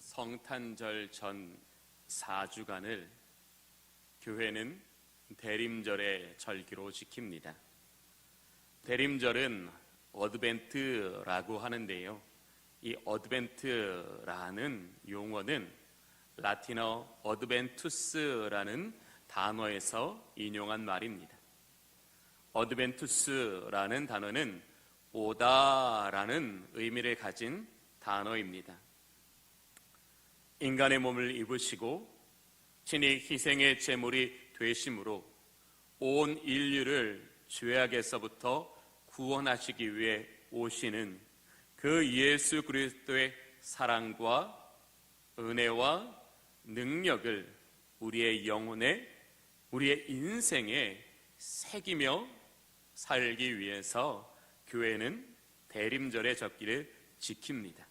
성탄절 전 4주간을 교회는 대림절의 절기로 지킵니다. 대림절은 어드벤트라고 하는데요, 이 어드벤트라는 용어는 라틴어 어드벤투스라는 단어에서 인용한 말입니다. 어드벤투스라는 단어는 오다라는 의미를 가진 단어입니다. 인간의 몸을 입으시고 친히 희생의 제물이 되심으로 온 인류를 죄악에서부터 구원하시기 위해 오시는 그 예수 그리스도의 사랑과 은혜와 능력을 우리의 영혼에, 우리의 인생에 새기며 살기 위해서 교회는 대림절의 절기를 지킵니다.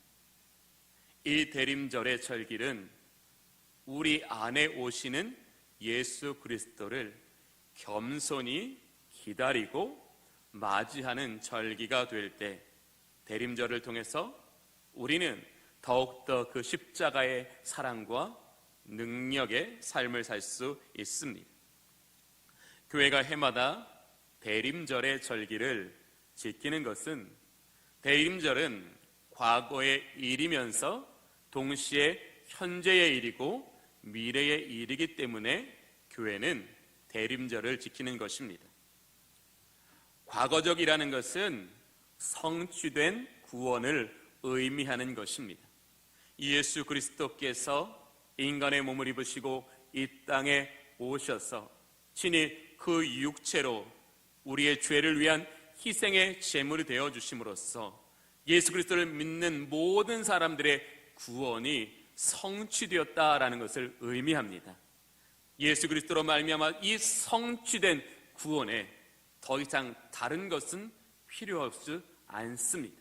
이 대림절의 절기는 우리 안에 오시는 예수 그리스도를 겸손히 기다리고 맞이하는 절기가 될 때, 대림절을 통해서 우리는 더욱더 그 십자가의 사랑과 능력의 삶을 살 수 있습니다. 교회가 해마다 대림절의 절기를 지키는 것은, 대림절은 과거의 일이면서 동시에 현재의 일이고 미래의 일이기 때문에 교회는 대림절을 지키는 것입니다. 과거적이라는 것은 성취된 구원을 의미하는 것입니다. 예수 그리스도께서 인간의 몸을 입으시고 이 땅에 오셔서 친히 그 육체로 우리의 죄를 위한 희생의 제물이 되어 주심으로써 예수 그리스도를 믿는 모든 사람들의 구원이 성취되었다라는 것을 의미합니다. 예수 그리스도로 말미암아 이 성취된 구원에 더 이상 다른 것은 필요 없지 않습니다.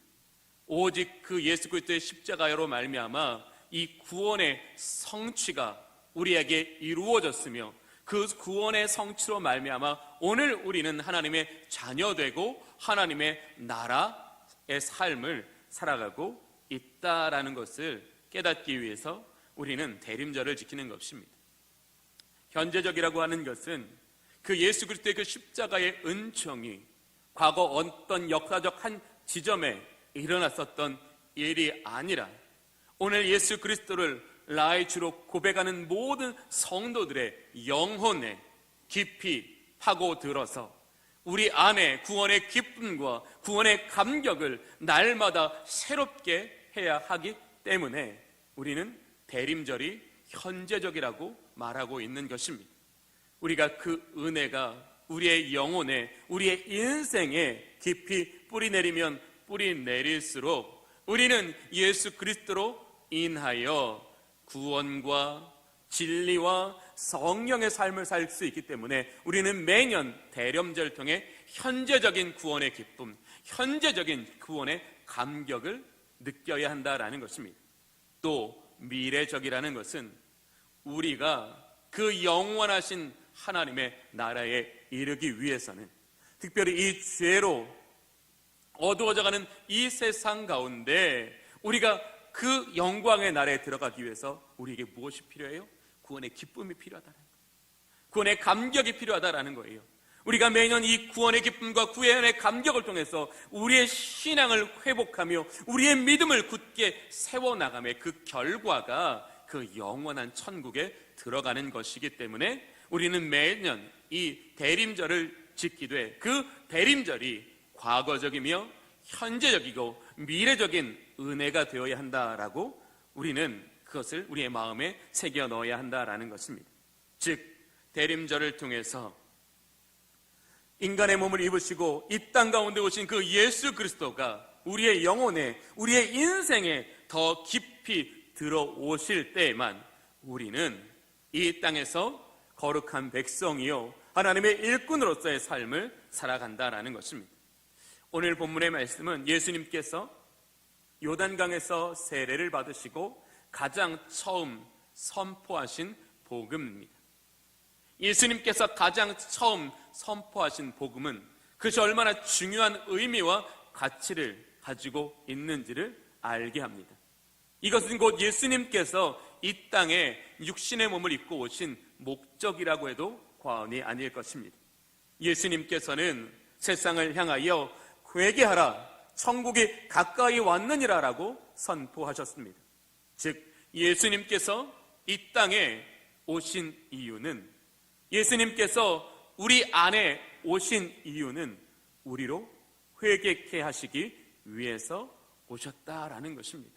오직 그 예수 그리스도의 십자가로 말미암아 이 구원의 성취가 우리에게 이루어졌으며, 그 구원의 성취로 말미암아 오늘 우리는 하나님의 자녀되고 하나님의 나라의 삶을 살아가고 있다라는 것을 깨닫기 위해서 우리는 대림절을 지키는 것입니다. 현재적이라고 하는 것은 그 예수 그리스도의 그 십자가의 은총이 과거 어떤 역사적 한 지점에 일어났었던 일이 아니라 오늘 예수 그리스도를 나의 주로 고백하는 모든 성도들의 영혼에 깊이 파고들어서 우리 안에 구원의 기쁨과 구원의 감격을 날마다 새롭게 해야 하기 때문에 우리는 대림절이 현재적이라고 말하고 있는 것입니다. 우리가 그 은혜가 우리의 영혼에, 우리의 인생에 깊이 뿌리내리면 뿌리내릴수록 우리는 예수 그리스도로 인하여 구원과 진리와 성령의 삶을 살 수 있기 때문에 우리는 매년 대림절을 통해 현재적인 구원의 기쁨, 현재적인 구원의 감격을 느껴야 한다라는 것입니다. 또 미래적이라는 것은 우리가 그 영원하신 하나님의 나라에 이르기 위해서는, 특별히 이 죄로 어두워져가는 이 세상 가운데 우리가 그 영광의 나라에 들어가기 위해서 우리에게 무엇이 필요해요? 구원의 기쁨이 필요하다는 거예요. 구원의 감격이 필요하다는 거예요. 우리가 매년 이 구원의 기쁨과 구원의 감격을 통해서 우리의 신앙을 회복하며 우리의 믿음을 굳게 세워나가며 그 결과가 그 영원한 천국에 들어가는 것이기 때문에 우리는 매년 이 대림절을 지키되 그 대림절이 과거적이며 현재적이고 미래적인 은혜가 되어야 한다라고 우리는 그것을 우리의 마음에 새겨 넣어야 한다라는 것입니다. 즉 대림절을 통해서 인간의 몸을 입으시고 이 땅 가운데 오신 그 예수 그리스도가 우리의 영혼에, 우리의 인생에 더 깊이 들어오실 때에만 우리는 이 땅에서 거룩한 백성이요 하나님의 일꾼으로서의 삶을 살아간다라는 것입니다. 오늘 본문의 말씀은 예수님께서 요단강에서 세례를 받으시고 가장 처음 선포하신 복음입니다. 예수님께서 가장 처음 선포하신 복음은 그것이 얼마나 중요한 의미와 가치를 가지고 있는지를 알게 합니다. 이것은 곧 예수님께서 이 땅에 육신의 몸을 입고 오신 목적이라고 해도 과언이 아닐 것입니다. 예수님께서는 세상을 향하여 회개하라, 천국이 가까이 왔느니라 라고 선포하셨습니다. 즉 예수님께서 이 땅에 오신 이유는, 예수님께서 우리 안에 오신 이유는 우리로 회개케 하시기 위해서 오셨다라는 것입니다.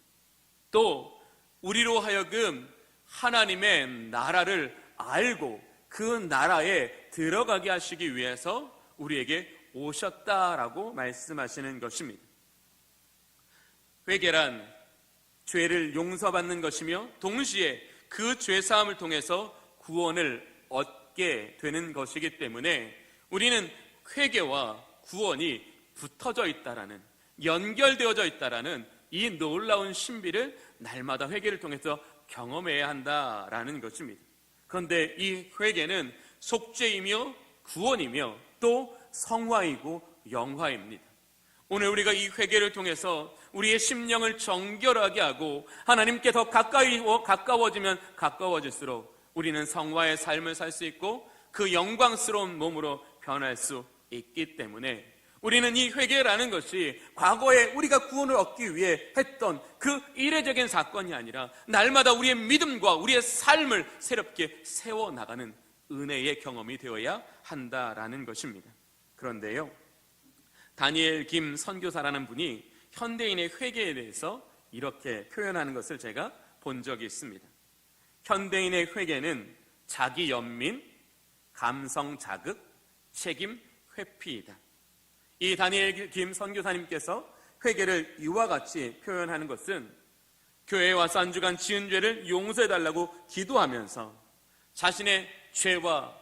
또 우리로 하여금 하나님의 나라를 알고 그 나라에 들어가게 하시기 위해서 우리에게 오셨다라고 말씀하시는 것입니다. 회개란 죄를 용서받는 것이며 동시에 그 죄사함을 통해서 구원을 얻게 되는 것이기 때문에 우리는 회개와 구원이 붙어져 있다라는, 연결되어져 있다라는 이 놀라운 신비를 날마다 회개를 통해서 경험해야 한다라는 것입니다. 그런데 이 회개는 속죄이며 구원이며 또 성화이고 영화입니다. 오늘 우리가 이 회개를 통해서 우리의 심령을 정결하게 하고 하나님께 더 가까워지면 가까워질수록 우리는 성화의 삶을 살 수 있고 그 영광스러운 몸으로 변할 수 있기 때문에 우리는 이 회개라는 것이 과거에 우리가 구원을 얻기 위해 했던 그 이례적인 사건이 아니라 날마다 우리의 믿음과 우리의 삶을 새롭게 세워나가는 은혜의 경험이 되어야 한다라는 것입니다. 그런데요, 다니엘 김 선교사라는 분이 현대인의 회개에 대해서 이렇게 표현하는 것을 제가 본 적이 있습니다. 현대인의 회개는 자기 연민, 감성 자극, 책임 회피이다. 이 다니엘 김 선교사님께서 회개를 이와 같이 표현하는 것은 교회에 와서 한 주간 지은 죄를 용서해달라고 기도하면서 자신의 죄와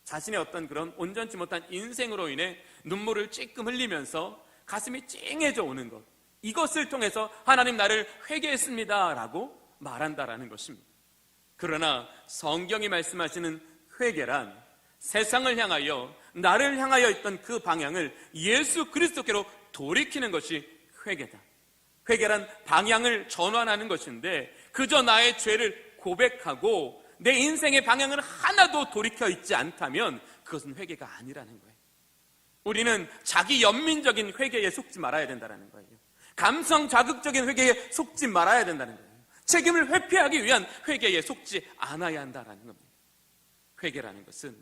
자신의 어떤 그런 온전치 못한 인생으로 인해 눈물을 찔끔 흘리면서 가슴이 찡해져 오는 것, 이것을 통해서 하나님 나를 회개했습니다 라고 말한다라는 것입니다. 그러나 성경이 말씀하시는 회개란 세상을 향하여, 나를 향하여 있던 그 방향을 예수 그리스도께로 돌이키는 것이 회개다. 회개란 방향을 전환하는 것인데 그저 나의 죄를 고백하고 내 인생의 방향을 하나도 돌이켜 있지 않다면 그것은 회개가 아니라는 거예요. 우리는 자기 연민적인 회개에 속지 말아야 된다는 거예요. 감성 자극적인 회개에 속지 말아야 된다는 거예요. 책임을 회피하기 위한 회개에 속지 않아야 한다는 겁니다. 회개라는 것은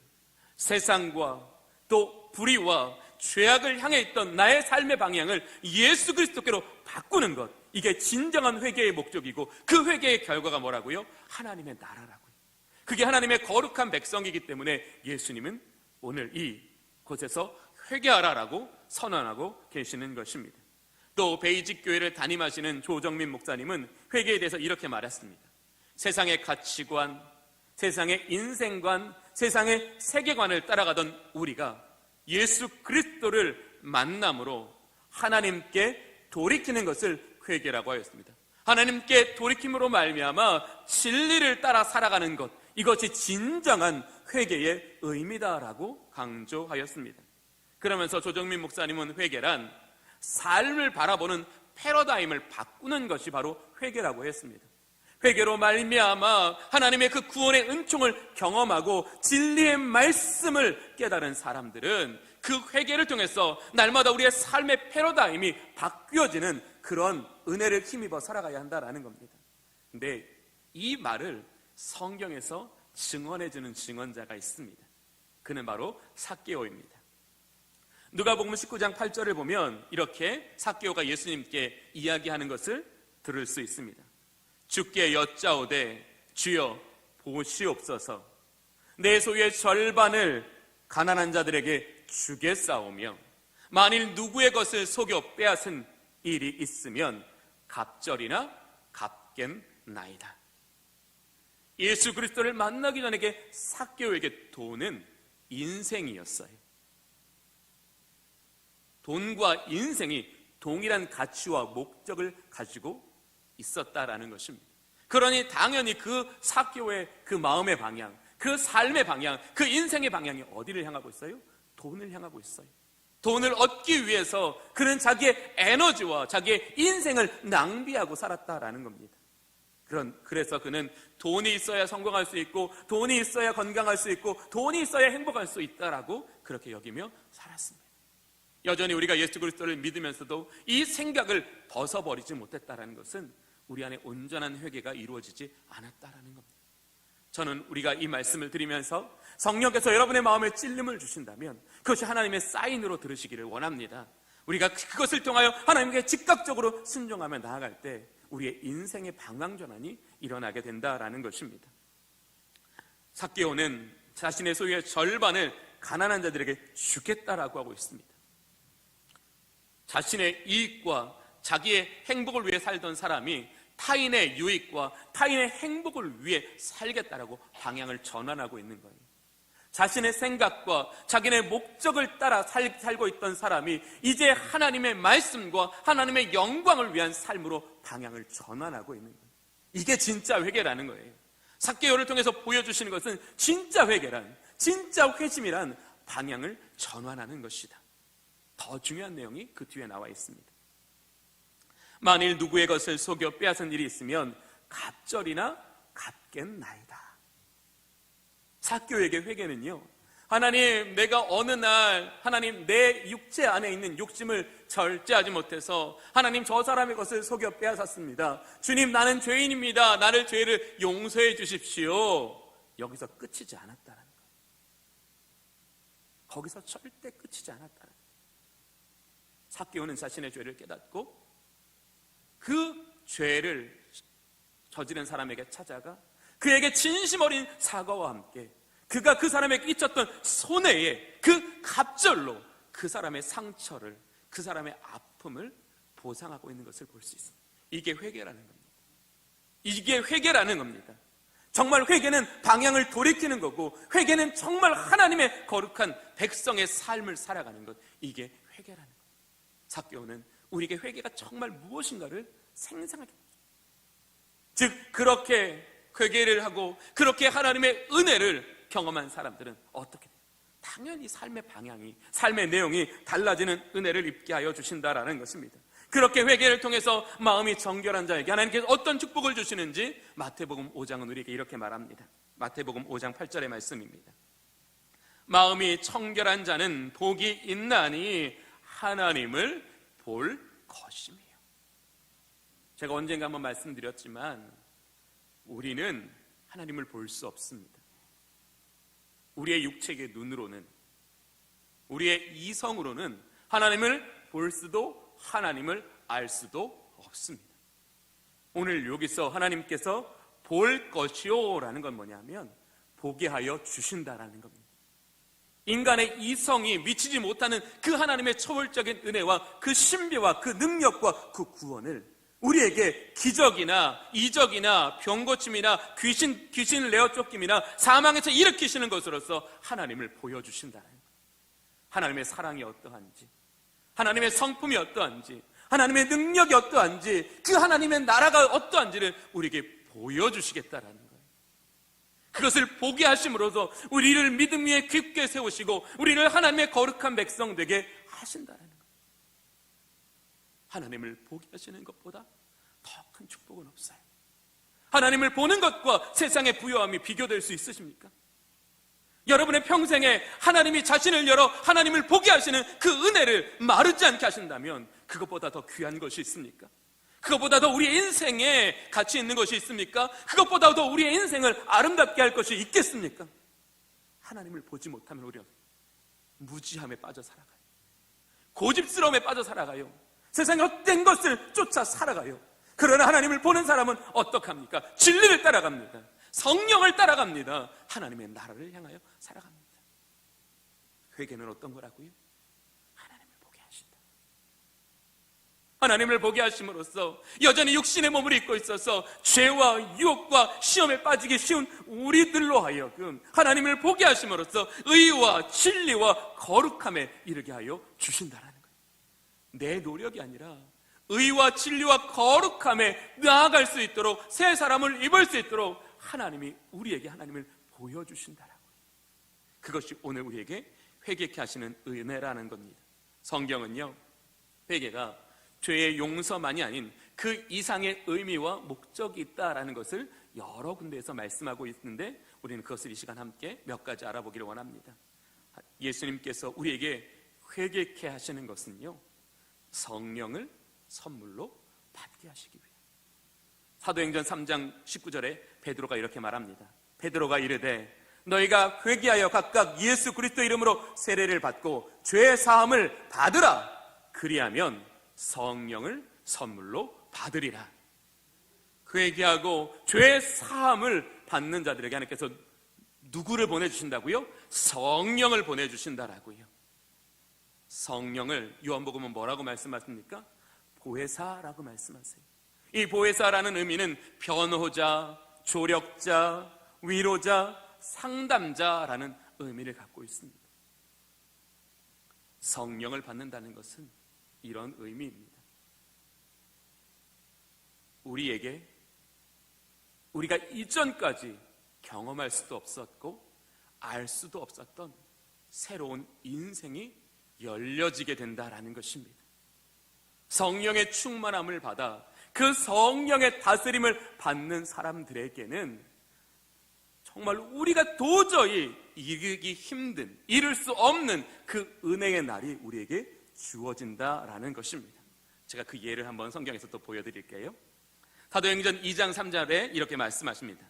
세상과 또 불의와 죄악을 향해 있던 나의 삶의 방향을 예수 그리스도께로 바꾸는 것, 이게 진정한 회개의 목적이고 그 회개의 결과가 뭐라고요? 하나님의 나라라고요. 그게 하나님의 거룩한 백성이기 때문에 예수님은 오늘 이 곳에서 회개하라라고 선언하고 계시는 것입니다. 또 베이직 교회를 담임하시는 조정민 목사님은 회개에 대해서 이렇게 말했습니다. 세상의 가치관, 세상의 인생관, 세상의 세계관을 따라가던 우리가 예수 그리스도를 만남으로 하나님께 돌이키는 것을 회개라고 하였습니다. 하나님께 돌이킴으로 말미암아 진리를 따라 살아가는 것, 이것이 진정한 회개의 의미다라고 강조하였습니다. 그러면서 조정민 목사님은 회개란 삶을 바라보는 패러다임을 바꾸는 것이 바로 회개라고 했습니다. 회개로 말미암아 하나님의 그 구원의 은총을 경험하고 진리의 말씀을 깨달은 사람들은 그 회개를 통해서 날마다 우리의 삶의 패러다임이 바뀌어지는 그런 은혜를 힘입어 살아가야 한다라는 겁니다. 근데 이 말을 성경에서 증언해주는 증언자가 있습니다. 그는 바로 삭개오입니다. 누가복음 19장 8절을 보면 이렇게 삭개오가 예수님께 이야기하는 것을 들을 수 있습니다. 주께 여짜오되 주여 보시옵소서, 내 소유의 절반을 가난한 자들에게 주겠사오며 만일 누구의 것을 속여 빼앗은 일이 있으면 갑절이나 갚겠나이다. 예수 그리스도를 만나기 전에 삭개오에게 돈은 인생이었어요. 돈과 인생이 동일한 가치와 목적을 가지고 있었다라는 것입니다. 그러니 당연히 그 삭개오의 그 마음의 방향, 그 삶의 방향, 그 인생의 방향이 어디를 향하고 있어요? 돈을 향하고 있어요. 돈을 얻기 위해서 그는 자기의 에너지와 자기의 인생을 낭비하고 살았다라는 겁니다. 그래서 그는 돈이 있어야 성공할 수 있고, 돈이 있어야 건강할 수 있고, 돈이 있어야 행복할 수 있다라고 그렇게 여기며 살았습니다. 여전히 우리가 예수 그리스도를 믿으면서도 이 생각을 벗어버리지 못했다라는 것은 우리 안에 온전한 회개가 이루어지지 않았다라는 겁니다. 저는 우리가 이 말씀을 드리면서 성령께서 여러분의 마음에 찔림을 주신다면 그것이 하나님의 사인으로 들으시기를 원합니다. 우리가 그것을 통하여 하나님께 즉각적으로 순종하며 나아갈 때 우리의 인생의 방향전환이 일어나게 된다라는 것입니다. 삭개오는 자신의 소유의 절반을 가난한 자들에게 주겠다라고 하고 있습니다. 자신의 이익과 자기의 행복을 위해 살던 사람이 타인의 유익과 타인의 행복을 위해 살겠다라고 방향을 전환하고 있는 거예요. 자신의 생각과 자기네 목적을 따라 살고 있던 사람이 이제 하나님의 말씀과 하나님의 영광을 위한 삶으로 방향을 전환하고 있는 거예요. 이게 진짜 회개라는 거예요. 삭개오를 통해서 보여주시는 것은 진짜 회개란, 진짜 회심이란 방향을 전환하는 것이다. 더 중요한 내용이 그 뒤에 나와 있습니다. 만일 누구의 것을 속여 빼앗은 일이 있으면 갑절이나 갚겠나이다. 삭개오에게 회개는요, 하나님, 내가 어느 날 하나님 내 육체 안에 있는 욕심을 절제하지 못해서 하나님 저 사람의 것을 속여 빼앗았습니다. 주님, 나는 죄인입니다. 나를 죄를 용서해 주십시오. 여기서 끝이지 않았다는 거예요. 거기서 절대 끝이지 않았다는 거예요. 삭개오는 자신의 죄를 깨닫고 그 죄를 저지른 사람에게 찾아가 그에게 진심 어린 사과와 함께 그가 그 사람에게 끼쳤던 손해에 그 갑절로 그 사람의 상처를, 그 사람의 아픔을 보상하고 있는 것을 볼 수 있습니다. 이게 회개라는 겁니다. 이게 회개라는 겁니다. 정말 회개는 방향을 돌이키는 거고, 회개는 정말 하나님의 거룩한 백성의 삶을 살아가는 것, 이게 회개라는 겁니다. 삭개오는 우리에게 회개가 정말 무엇인가를 생생하게, 즉 그렇게 회개를 하고 그렇게 하나님의 은혜를 경험한 사람들은 어떻게 돼요? 당연히 삶의 방향이, 삶의 내용이 달라지는 은혜를 입게 하여 주신다라는 것입니다. 그렇게 회개를 통해서 마음이 정결한 자에게 하나님께서 어떤 축복을 주시는지 마태복음 5장은 우리에게 이렇게 말합니다. 마태복음 5장 8절의 말씀입니다. 마음이 청결한 자는 복이 있나니 하나님을 볼 것이며. 제가 언젠가 한번 말씀드렸지만 우리는 하나님을 볼 수 없습니다. 우리의 육체의 눈으로는, 우리의 이성으로는 하나님을 볼 수도 하나님을 알 수도 없습니다. 오늘 여기서 하나님께서 볼 것이요 라는 건 뭐냐면 보게 하여 주신다라는 겁니다. 인간의 이성이 미치지 못하는 그 하나님의 초월적인 은혜와 그 신비와 그 능력과 그 구원을 우리에게 기적이나 이적이나 병고침이나 귀신을 내어 쫓김이나 사망에서 일으키시는 것으로서 하나님을 보여주신다는 거예요. 하나님의 사랑이 어떠한지, 하나님의 성품이 어떠한지, 하나님의 능력이 어떠한지, 그 하나님의 나라가 어떠한지를 우리에게 보여주시겠다라는 거예요. 그것을 보게 하심으로써 우리를 믿음 위에 깊게 세우시고 우리를 하나님의 거룩한 백성 되게 하신다는 거예요. 하나님을 보게 하시는 것보다 더 큰 축복은 없어요. 하나님을 보는 것과 세상의 부요함이 비교될 수 있으십니까? 여러분의 평생에 하나님이 자신을 열어 하나님을 보게 하시는 그 은혜를 마르지 않게 하신다면 그것보다 더 귀한 것이 있습니까? 그것보다 더 우리의 인생에 가치 있는 것이 있습니까? 그것보다 더 우리의 인생을 아름답게 할 것이 있겠습니까? 하나님을 보지 못하면 우리는 무지함에 빠져 살아가요. 고집스러움에 빠져 살아가요. 세상의 헛된 것을 쫓아 살아가요. 그러나 하나님을 보는 사람은 어떡합니까? 진리를 따라갑니다. 성령을 따라갑니다. 하나님의 나라를 향하여 살아갑니다. 회개는 어떤 거라고요? 하나님을 보게 하신다. 하나님을 보게 하심으로써 여전히 육신의 몸을 입고 있어서 죄와 유혹과 시험에 빠지기 쉬운 우리들로 하여금 하나님을 보게 하심으로써 의와 진리와 거룩함에 이르게 하여 주신다라는 거예요. 내 노력이 아니라 의와 진리와 거룩함에 나아갈 수 있도록, 새 사람을 입을 수 있도록 하나님이 우리에게 하나님을 보여주신다라고요. 그것이 오늘 우리에게 회개케 하시는 은혜라는 겁니다. 성경은요, 회개가 죄의 용서만이 아닌 그 이상의 의미와 목적이 있다라는 것을 여러 군데에서 말씀하고 있는데, 우리는 그것을 이 시간 함께 몇 가지 알아보기를 원합니다. 예수님께서 우리에게 회개케 하시는 것은요, 성령을 선물로 받게 하시기 위해. 사도행전 3장 19절에 베드로가 이렇게 말합니다. 베드로가 이르되 너희가 회개하여 각각 예수 그리스도 이름으로 세례를 받고 죄 사함을 받으라. 그리하면 성령을 선물로 받으리라. 회개하고 죄 사함을 받는 자들에게 하나님께서 누구를 보내주신다고요? 성령을 보내주신다라고요. 성령을 요한복음은 뭐라고 말씀하십니까? 보혜사라고 말씀하세요. 이 보혜사라는 의미는 변호자, 조력자, 위로자, 상담자라는 의미를 갖고 있습니다. 성령을 받는다는 것은 이런 의미입니다. 우리에게 우리가 이전까지 경험할 수도 없었고 알 수도 없었던 새로운 인생이 열려지게 된다라는 것입니다. 성령의 충만함을 받아 그 성령의 다스림을 받는 사람들에게는 정말 우리가 도저히 이루기 힘든, 이룰 수 없는 그 은혜의 날이 우리에게 주어진다라는 것입니다. 제가 그 예를 한번 성경에서 또 보여드릴게요. 사도행전 2장 3절에 이렇게 말씀하십니다.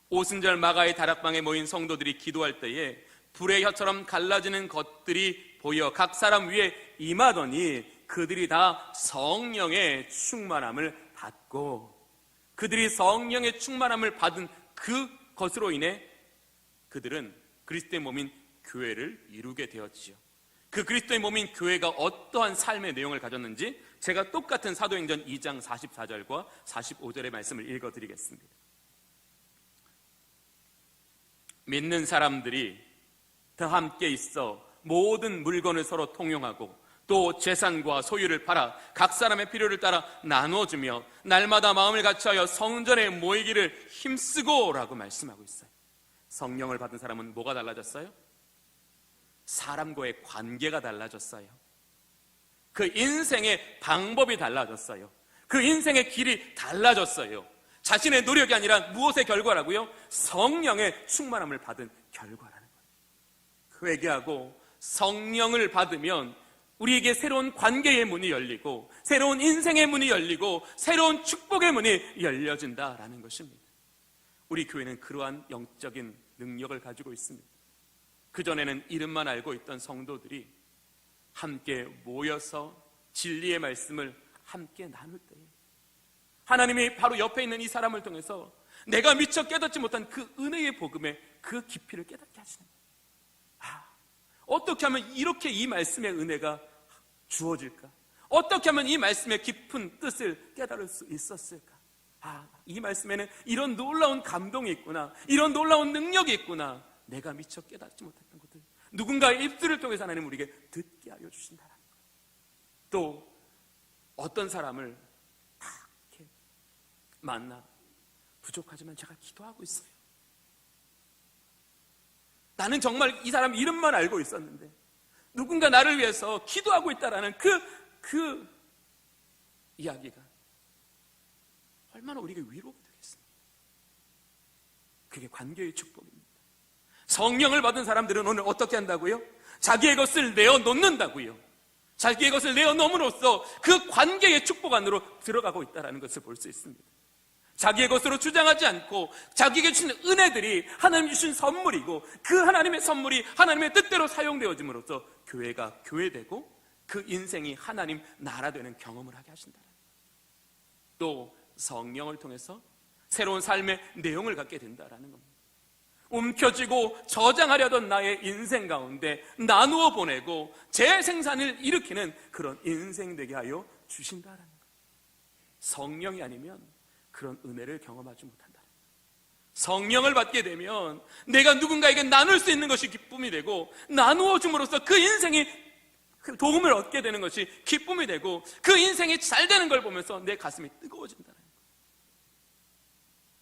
오순절 마가의 다락방에 모인 성도들이 기도할 때에 불의 혀처럼 갈라지는 것들이 보여 각 사람 위에 임하더니 그들이 다 성령의 충만함을 받고, 그들이 성령의 충만함을 받은 그것으로 인해 그들은 그리스도의 몸인 교회를 이루게 되었지요. 그 그리스도의 몸인 교회가 어떠한 삶의 내용을 가졌는지 제가 똑같은 사도행전 2장 44절과 45절의 말씀을 읽어드리겠습니다. 믿는 사람들이 다 함께 있어 모든 물건을 서로 통용하고 또 재산과 소유를 팔아 각 사람의 필요를 따라 나누어주며 날마다 마음을 같이하여 성전에 모이기를 힘쓰고 라고 말씀하고 있어요. 성령을 받은 사람은 뭐가 달라졌어요? 사람과의 관계가 달라졌어요. 그 인생의 방법이 달라졌어요. 그 인생의 길이 달라졌어요. 자신의 노력이 아니라 무엇의 결과라고요? 성령의 충만함을 받은 결과라는 거예요. 회개하고 성령을 받으면 우리에게 새로운 관계의 문이 열리고 새로운 인생의 문이 열리고 새로운 축복의 문이 열려진다라는 것입니다. 우리 교회는 그러한 영적인 능력을 가지고 있습니다. 그전에는 이름만 알고 있던 성도들이 함께 모여서 진리의 말씀을 함께 나눌 때 하나님이 바로 옆에 있는 이 사람을 통해서 내가 미처 깨닫지 못한 그 은혜의 복음의 그 깊이를 깨닫게 하시는 거예요. 어떻게 하면 이렇게 이 말씀의 은혜가 주어질까? 어떻게 하면 이 말씀의 깊은 뜻을 깨달을 수 있었을까? 이 말씀에는 이런 놀라운 감동이 있구나, 이런 놀라운 능력이 있구나, 내가 미처 깨닫지 못했던 것들 누군가의 입술을 통해서 하나님 우리에게 듣게 하여 주신다는 거예요. 또 어떤 사람을 이렇게 만나 부족하지만 제가 기도하고 있어요. 나는 정말 이 사람 이름만 알고 있었는데 누군가 나를 위해서 기도하고 있다라는 그 이야기가 얼마나 우리에게 위로가 되겠습니까? 그게 관계의 축복입니다. 성령을 받은 사람들은 오늘 어떻게 한다고요? 자기의 것을 내어놓는다고요. 자기의 것을 내어놓음으로써 그 관계의 축복 안으로 들어가고 있다는 것을 볼 수 있습니다. 자기의 것으로 주장하지 않고 자기에게 주신 은혜들이 하나님 주신 선물이고 그 하나님의 선물이 하나님의 뜻대로 사용되어짐으로써 교회가 교회되고 그 인생이 하나님 나라 되는 경험을 하게 하신다는 거예요. 또 성령을 통해서 새로운 삶의 내용을 갖게 된다는 겁니다. 움켜쥐고 저장하려던 나의 인생 가운데 나누어 보내고 재생산을 일으키는 그런 인생 되게 하여 주신다는 거예요. 성령이 아니면 그런 은혜를 경험하지 못한다. 성령을 받게 되면 내가 누군가에게 나눌 수 있는 것이 기쁨이 되고 나누어 줌으로써 그 인생이 도움을 얻게 되는 것이 기쁨이 되고 그 인생이 잘 되는 걸 보면서 내 가슴이 뜨거워진다는 거예요.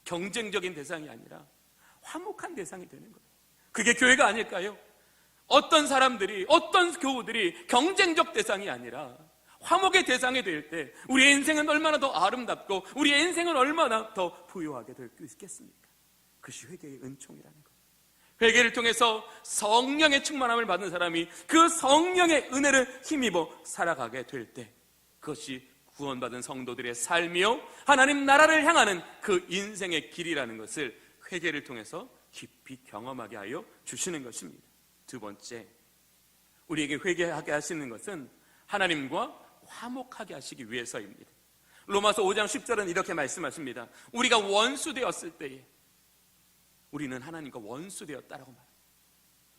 경쟁적인 대상이 아니라 화목한 대상이 되는 거예요. 그게 교회가 아닐까요? 어떤 사람들이, 어떤 교우들이 경쟁적 대상이 아니라 화목의 대상이 될 때 우리의 인생은 얼마나 더 아름답고 우리의 인생은 얼마나 더 부유하게 될 수 있겠습니까? 그것이 회개의 은총이라는 것. 회개를 통해서 성령의 충만함을 받는 사람이 그 성령의 은혜를 힘입어 살아가게 될 때 그것이 구원받은 성도들의 삶이요 하나님 나라를 향하는 그 인생의 길이라는 것을 회개를 통해서 깊이 경험하게 하여 주시는 것입니다. 두 번째, 우리에게 회개하게 하시는 것은 하나님과 화목하게 하시기 위해서입니다. 로마서 5장 10절은 이렇게 말씀하십니다. 우리가 원수 되었을 때에 우리는 하나님과 원수 되었다라고 말합니다.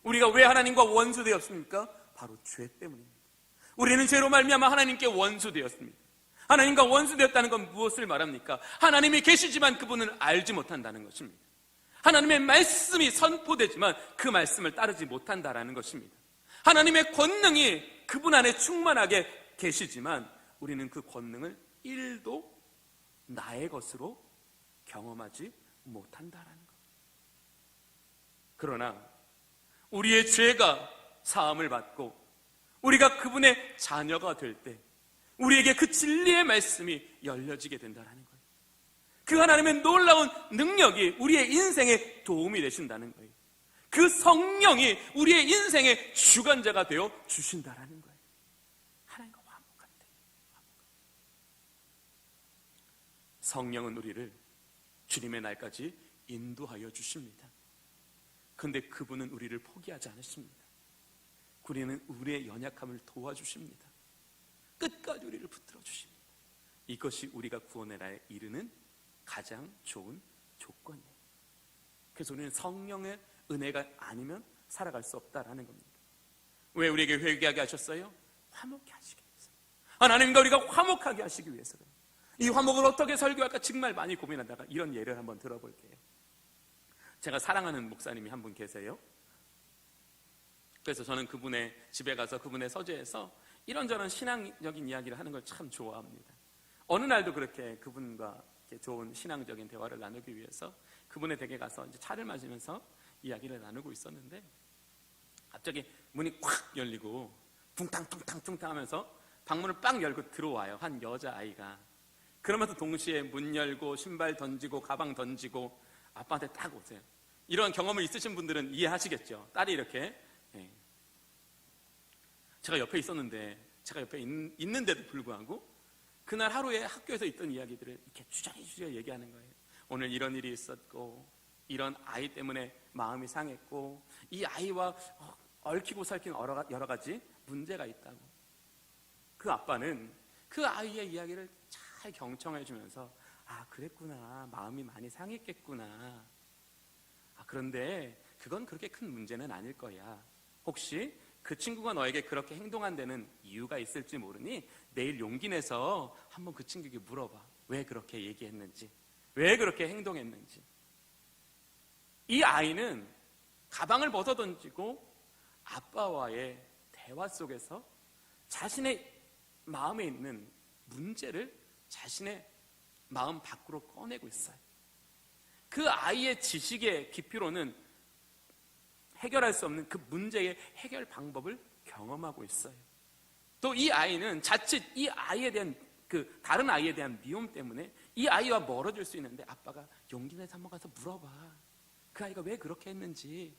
우리가 왜 하나님과 원수 되었습니까? 바로 죄 때문입니다. 우리는 죄로 말미암아 하나님께 원수 되었습니다. 하나님과 원수 되었다는 건 무엇을 말합니까? 하나님이 계시지만 그분을 알지 못한다는 것입니다. 하나님의 말씀이 선포되지만 그 말씀을 따르지 못한다라는 것입니다. 하나님의 권능이 그분 안에 충만하게 계시지만 우리는 그 권능을 1도 나의 것으로 경험하지 못한다라는 것. 그러나 우리의 죄가 사함을 받고 우리가 그분의 자녀가 될 때 우리에게 그 진리의 말씀이 열려지게 된다는 거예요. 그 하나님의 놀라운 능력이 우리의 인생에 도움이 되신다는 거예요. 그 성령이 우리의 인생의 주관자가 되어 주신다는 거예요. 하나님과 화목할 때. 성령은 우리를 주님의 날까지 인도하여 주십니다. 그런데 그분은 우리를 포기하지 않으십니다. 우리는 우리의 연약함을 도와주십니다. 끝까지 우리를 붙들어 주십니다. 이것이 우리가 구원의 날에 이르는 가장 좋은 조건이에요. 그래서 우리는 성령의 은혜가 아니면 살아갈 수 없다라는 겁니다. 왜 우리에게 회개하게 하셨어요? 화목하게 하시기 위해서. 하나님과 우리가 화목하게 하시기 위해서. 이 화목을 어떻게 설교할까 정말 많이 고민하다가 이런 예를 한번 들어볼게요. 제가 사랑하는 목사님이 한 분 계세요. 그래서 저는 그분의 집에 가서 그분의 서재에서 이런저런 신앙적인 이야기를 하는 걸 참 좋아합니다. 어느 날도 그렇게 그분과 좋은 신앙적인 대화를 나누기 위해서 그분의 댁에 가서 이제 차를 마시면서 이야기를 나누고 있었는데 갑자기 문이 콱 열리고 퉁탕퉁탕 하면서 방문을 빡 열고 들어와요. 한 여자아이가. 그러면서 동시에 문 열고 신발 던지고 가방 던지고 아빠한테 딱 오세요. 이런 경험을 있으신 분들은 이해하시겠죠. 딸이 이렇게. 제가 옆에 있었는데 제가 옆에 있는데도 불구하고 그날 하루에 학교에서 있던 이야기들을 이렇게 주저리 얘기하는 거예요. 오늘 이런 일이 있었고 이런 아이 때문에 마음이 상했고 이 아이와 얽히고 설킨 여러 가지 문제가 있다고. 그 아빠는 그 아이의 이야기를 잘 경청해 주면서 아 그랬구나, 마음이 많이 상했겠구나. 그런데 그건 그렇게 큰 문제는 아닐 거야. 혹시 그 친구가 너에게 그렇게 행동한 데는 이유가 있을지 모르니 내일 용기 내서 한번 그 친구에게 물어봐. 왜 그렇게 얘기했는지, 왜 그렇게 행동했는지. 이 아이는 가방을 벗어던지고 아빠와의 대화 속에서 자신의 마음에 있는 문제를 자신의 마음 밖으로 꺼내고 있어요. 그 아이의 지식의 깊이로는 해결할 수 없는 그 문제의 해결 방법을 경험하고 있어요. 또 이 아이는 자칫 이 아이에 대한 그 다른 아이에 대한 미움 때문에 이 아이와 멀어질 수 있는데 아빠가 용기 내서 한번 가서 물어봐. 그 아이가 왜 그렇게 했는지.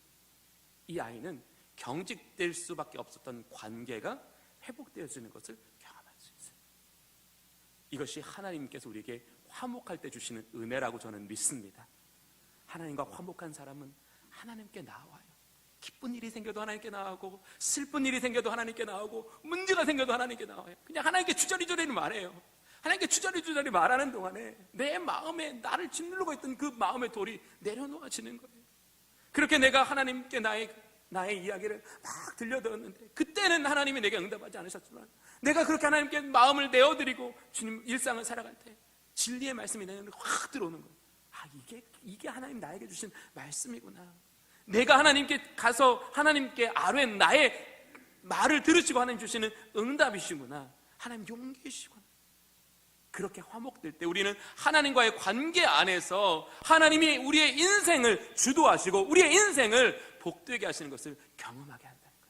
이 아이는 경직될 수밖에 없었던 관계가 회복되어지는 것을 경험할 수 있어요. 이것이 하나님께서 우리에게 화목할 때 주시는 은혜라고 저는 믿습니다. 하나님과 화목한 사람은 하나님께 나와요. 기쁜 일이 생겨도 하나님께 나오고 슬픈 일이 생겨도 하나님께 나오고 문제가 생겨도 하나님께 나와요. 그냥 하나님께 주저리주저리 말해요. 하나님께 주저리주저리 말하는 동안에 내 마음에 나를 짓누르고 있던 그 마음의 돌이 내려놓아지는 거예요. 그렇게 내가 하나님께 나의 이야기를 막 들려드렸는데 그때는 하나님이 내게 응답하지 않으셨지만 내가 그렇게 하나님께 마음을 내어드리고 주님 일상을 살아갈 때 진리의 말씀이 내 눈에 확 들어오는 거예요. 이게 하나님 나에게 주신 말씀이구나. 내가 하나님께 가서 하나님께 아뢰는 나의 말을 들으시고 하나님 주시는 응답이시구나. 하나님 용기이시구나. 그렇게 화목될 때 우리는 하나님과의 관계 안에서 하나님이 우리의 인생을 주도하시고 우리의 인생을 복되게 하시는 것을 경험하게 한다는 거예요.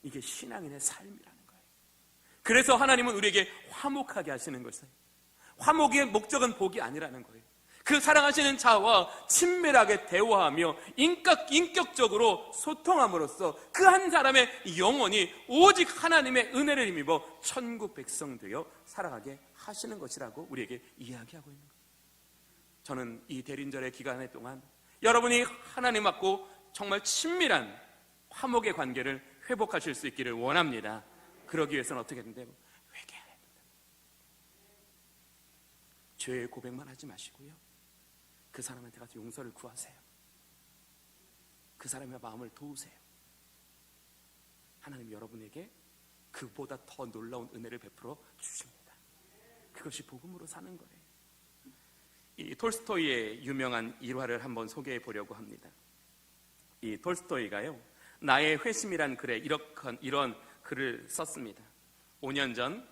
이게 신앙인의 삶이라는 거예요. 그래서 하나님은 우리에게 화목하게 하시는 것이에요. 화목의 목적은 복이 아니라는 거예요. 그 사랑하시는 자와 친밀하게 대화하며 인격적으로 소통함으로써 그 한 사람의 영혼이 오직 하나님의 은혜를 힘입어 천국 백성 되어 살아가게 하시는 것이라고 우리에게 이야기하고 있는 거예요. 저는 이 대린절의 기간 동안 여러분이 하나님하고 정말 친밀한 화목의 관계를 회복하실 수 있기를 원합니다. 그러기 위해서는 어떻게 해야 된다고? 회개해야 됩니다. 죄의 고백만 하지 마시고요, 그 사람한테 가서 용서를 구하세요. 그 사람의 마음을 도우세요. 하나님 여러분에게 그보다 더 놀라운 은혜를 베풀어 주십니다. 그것이 복음으로 사는 거예요. 이 톨스토이의 유명한 일화를 한번 소개해 보려고 합니다. 이 톨스토이가요, 나의 회심이란 글에 이런 글을 썼습니다. 5년 전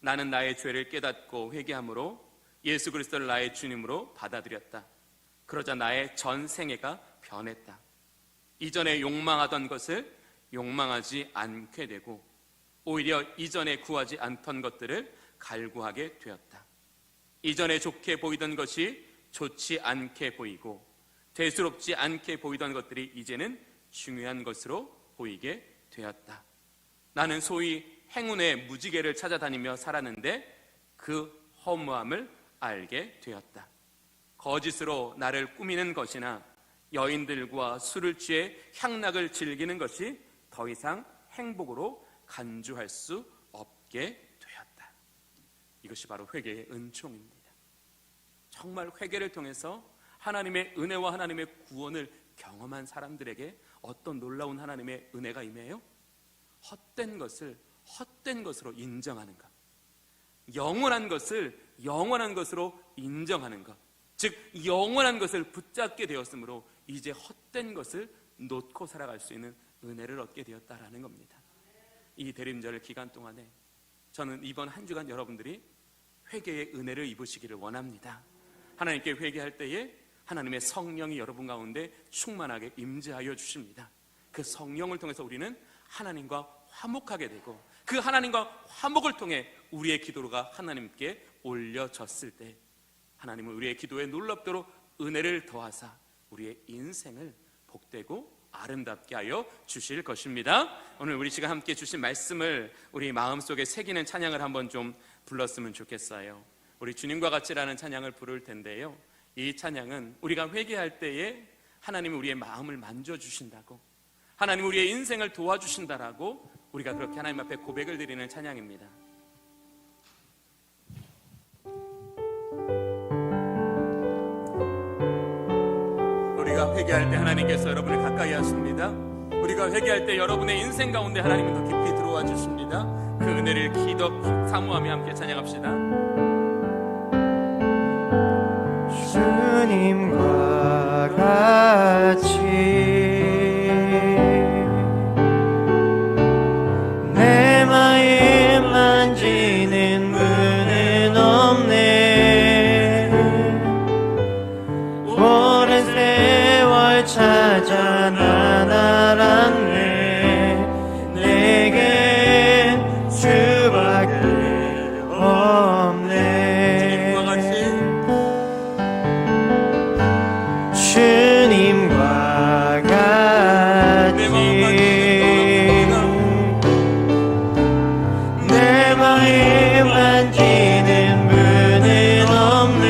나는 나의 죄를 깨닫고 회개함으로 예수 그리스도를 나의 주님으로 받아들였다. 그러자 나의 전 생애가 변했다. 이전에 욕망하던 것을 욕망하지 않게 되고 오히려 이전에 구하지 않던 것들을 갈구하게 되었다. 이전에 좋게 보이던 것이 좋지 않게 보이고 대수롭지 않게 보이던 것들이 이제는 중요한 것으로 보이게 되었다. 나는 소위 행운의 무지개를 찾아다니며 살았는데 그 허무함을 알게 되었다. 거짓으로 나를 꾸미는 것이나 여인들과 술을 취해 향락을 즐기는 것이 더 이상 행복으로 간주할 수 없게 되었다. 이것이 바로 회개의 은총입니다. 정말 회개를 통해서 하나님의 은혜와 하나님의 구원을 경험한 사람들에게 어떤 놀라운 하나님의 은혜가 임해요? 헛된 것을 헛된 것으로 인정하는 것, 영원한 것을 영원한 것으로 인정하는 것, 즉 영원한 것을 붙잡게 되었으므로 이제 헛된 것을 놓고 살아갈 수 있는 은혜를 얻게 되었다라는 겁니다. 이 대림절 기간 동안에 저는 이번 한 주간 여러분들이 회개의 은혜를 입으시기를 원합니다. 하나님께 회개할 때에 하나님의 성령이 여러분 가운데 충만하게 임재하여 주십니다. 그 성령을 통해서 우리는 하나님과 화목하게 되고 그 하나님과 화목을 통해 우리의 기도가 하나님께 올려졌을 때 하나님은 우리의 기도에 놀랍도록 은혜를 더하사 우리의 인생을 복되고 아름답게 하여 주실 것입니다. 오늘 우리 시간 함께 주신 말씀을 우리 마음속에 새기는 찬양을 한번 좀 불렀으면 좋겠어요. 우리 주님과 같이라는 찬양을 부를 텐데요, 이 찬양은 우리가 회개할 때에 하나님이 우리의 마음을 만져주신다고, 하나님 우리의 인생을 도와주신다라고 우리가 그렇게 하나님 앞에 고백을 드리는 찬양입니다. 우리가 회개할 때 하나님께서 여러분을 가까이 하십니다. 우리가 회개할 때 여러분의 인생 가운데 하나님은 더 깊이 들어와 주십니다. 그 은혜를 기도 사모하며 함께 찬양합시다. 주님과 같이 내 마음 만지는 분은 없네. 오랜 세월 찾아 난 알았네. 내겐 주밖에 없네. 주님과 같이 내 마음 만지는 분은 없네.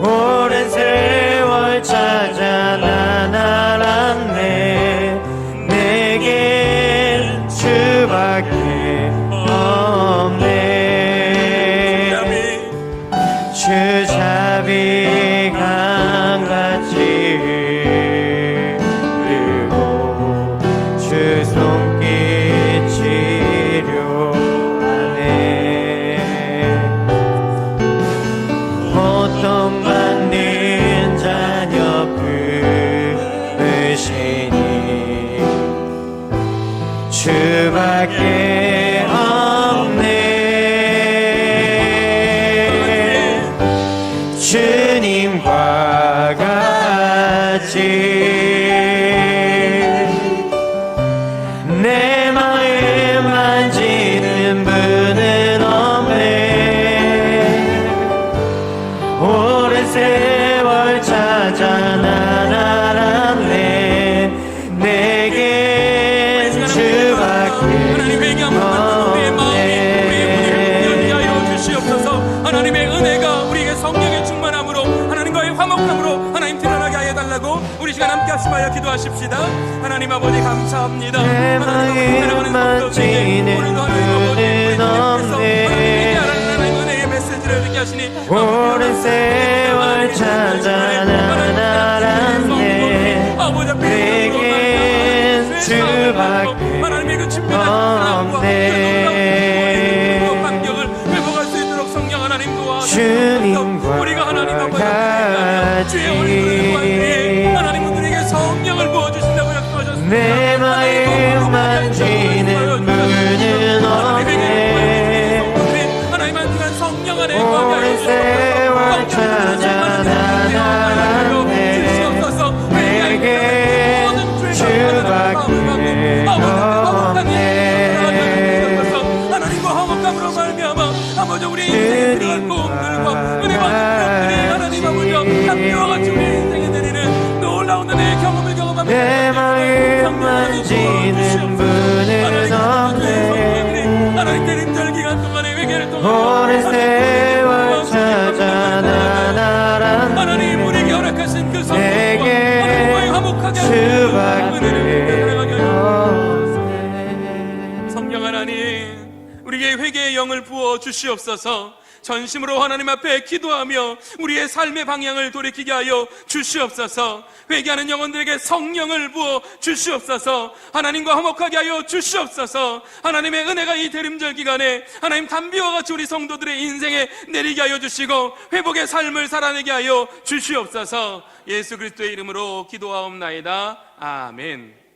오랜 세월 찾아 난 알았네. 내겐 주밖에 없네. 주잡이 강같이 흐르고 주 손길 치료하네. 고통받는 자녀 부르시니 주밖에 없네. 주님과 같이 세월 찾아 난 알았네. 내겐 주밖에 하나님 회개함으로 우리의 마음이 우리의 문을 열게 하여 주시옵소서. 하나님의 은혜가 우리에게 성령의 충만함으로 하나님과의 화목함으로 하나님 드러나게 하여 달라고 우리 시간 함께 하시며 기도하십시다. 하나님 아버지 감사합니다. 하나님 만지는 분은 없네. 하나님 은혜의 메시지를 듣게 하시니 오랜 세월 찾아 난 알았네. 내겐 주밖에 하나님의 그 친밀한 사랑과 그 감격을 회복할 수 있도록 성령 하나님 도와주시옵소서. 우리가 하나님 앞에 주의 얼굴을 구하니 하나님 우리에게 성령을 부어주신다고 약속하셨습니다. 내 마음 만지는 분은 없네. 하나님 한시간 성령 안에 오랜 세월 찾아 난 알았네. 내게 주밖에 없네. 하나님과 화목함으로 말미암아 아버지 우리 인생에 들어간 모험들과 은혜 받는 것들이 하나님 아버지 함께와 같이 우리 인생에 내리는 놀라운 은혜의 경험을 경험하며 내 마음 만지는 분은 없네. 하나님 때림절 기간 동안에 회개를 통하여 오랜 세월 찾아 난 알았네. 하나님 우리에게 허락하신 그 성령과 내게 하나님과의 화목하게 하는 은혜를 주밖에 없네. 성령 하나님 우리에게 회개의 영을 부어 주시옵소서. 전심으로 하나님 앞에 기도하며 우리의 삶의 방향을 돌이키게 하여 주시옵소서. 회개하는 영혼들에게 성령을 부어 주시옵소서. 하나님과 화목하게 하여 주시옵소서. 하나님의 은혜가 이 대림절 기간에 하나님 담비와 같이 우리 성도들의 인생에 내리게 하여 주시고 회복의 삶을 살아내게 하여 주시옵소서. 예수 그리스도의 이름으로 기도하옵나이다. 아멘.